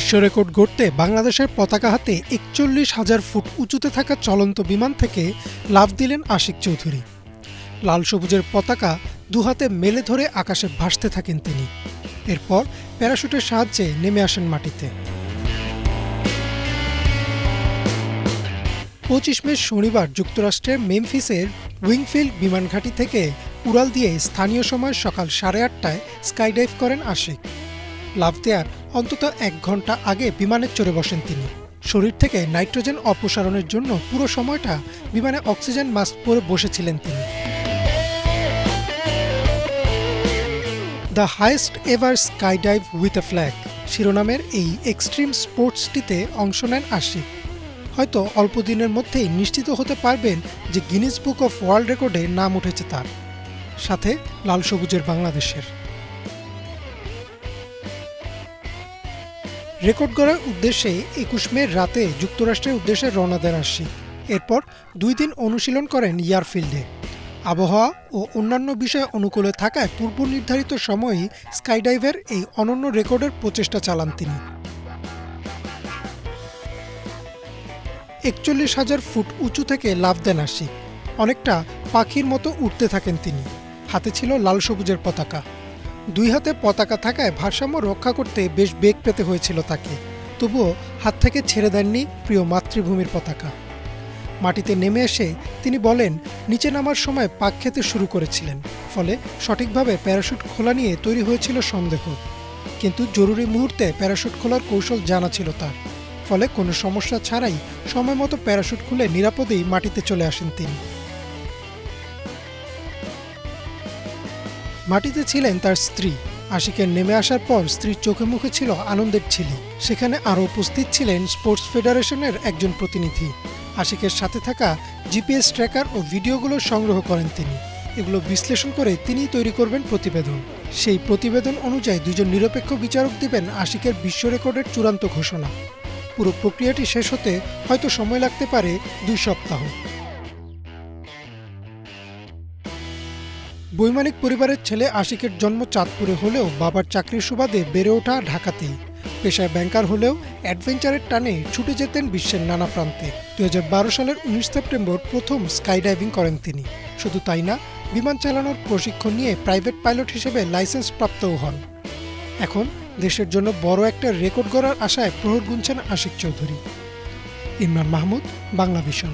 বিশ্ব রেকর্ড গড়তে বাংলাদেশের পতাকা হাতে ৪১,০০০ ফুট উঁচুতে থাকা চলন্ত বিমান থেকে লাফ দিলেন আশিক চৌধুরী। লাল সবুজের পতাকা দুহাতে মেলে ধরে আকাশে ভাসতে থাকেন তিনি। এরপর প্যারাশুটের সাহায্যে নেমে আসেন মাটিতে। ২৫ মে শনিবার যুক্তরাষ্ট্রের মেমফিসের উইংফিল্ড বিমান ঘাঁটি থেকে উড়াল দিয়ে স্থানীয় সময় সকাল ৮:৩০টায় স্কাইডাইভ করেন আশিক। লাফ দেওয়ার অন্তত ১ ঘন্টা আগে বিমানে চড়ে বসেন তিনি। শরীর থেকে নাইট্রোজেন অপসারণের জন্য পুরো সময়টা বিমানে অক্সিজেন মাস্ক পরে বসেছিলেন তিনি। The highest ever skydive with a flag শিরোনামের এই এক্সট্রিম স্পোর্টসটিতে অংশ নেন আশিক। হয়তো অল্প দিনের মধ্যেই নিশ্চিত হতে পারবেন যে গিনেস বুক অফ ওয়ার্ল্ড রেকর্ডে নাম উঠেছে তার, সাথে লাল সবুজের বাংলাদেশের। রেকর্ড গড়ার উদ্দেশ্যে ২১ মে রাতে যুক্তরাষ্ট্রের উদ্দেশ্যে রওনা দেন আশিক। এরপর ২ দিন অনুশীলন করেন এয়ারফিল্ডে। আবহাওয়া ও অন্যান্য বিষয় অনুকূলে থাকায় পূর্ব নির্ধারিত সময়েই স্কাইডাইভের এই অনন্য রেকর্ডের প্রচেষ্টা চালান তিনি। ৪১,০০০ ফুট উঁচু থেকে লাফ দেন আশিক। অনেকটা পাখির মতো উড়তে থাকেন তিনি। হাতে ছিল লাল সবুজের পতাকা। ২ হাতে পতাকা থাকায় ভারসাম্য রক্ষা করতে বেশ বেগ পেতে হয়েছিল তাকে। তবুও হাত থেকে ছেড়ে দেননি প্রিয় মাতৃভূমির পতাকা। মাটিতে নেমে এসে তিনি বলেন, নিচে নামার সময় পাক খেতে শুরু করেছিলেন, ফলে সঠিকভাবে প্যারাশুট খোলা নিয়ে তৈরি হয়েছিল সন্দেহ। কিন্তু জরুরি মুহূর্তে প্যারাশুট খোলার কৌশল জানা ছিল তার, ফলে কোনো সমস্যা ছাড়াই সময় মতো প্যারাশুট খুলে নিরাপদেই মাটিতে চলে আসেন তিনি। মাটিতে ছিলেন তার স্ত্রী। আশিকের নেমে আসার পর স্ত্রীর চোখে মুখে ছিল আনন্দের ঝিলিক। সেখানে আরও উপস্থিত ছিলেন স্পোর্টস ফেডারেশনের একজন প্রতিনিধি। আশিকের সাথে থাকা জিপিএস ট্র্যাকার ও ভিডিওগুলো সংগ্রহ করেন তিনি। এগুলো বিশ্লেষণ করে তিনিই তৈরি করবেন প্রতিবেদন। সেই প্রতিবেদন অনুযায়ী ২ জন নিরপেক্ষ বিচারক দিবেন আশিকের বিশ্ব রেকর্ডের চূড়ান্ত ঘোষণা। পুরো প্রক্রিয়াটি শেষ হতে হয়তো সময় লাগতে পারে ২ সপ্তাহ। বৈমানিক পরিবারের ছেলে আশিকের জন্ম চাঁদপুরে হলেও বাবার চাকরির সুবাদে বেড়ে ওঠা ঢাকাতেই। পেশায় ব্যাংকার হলেও অ্যাডভেঞ্চারের টানে ছুটে যেতেন বিশ্বের নানা প্রান্তে। ২০১২ সালের ১৯ সেপ্টেম্বর প্রথম স্কাইডাইভিং করেন তিনি। শুধু তাই না, বিমান চালানোর প্রশিক্ষণ নিয়ে প্রাইভেট পাইলট হিসেবে লাইসেন্স প্রাপ্তও হন। এখন দেশের জন্য বড় একটা রেকর্ড গড়ার আশায় প্রহর গুনছেন আশিক চৌধুরী। ইমরান মাহমুদ, বাংলা ভিশন।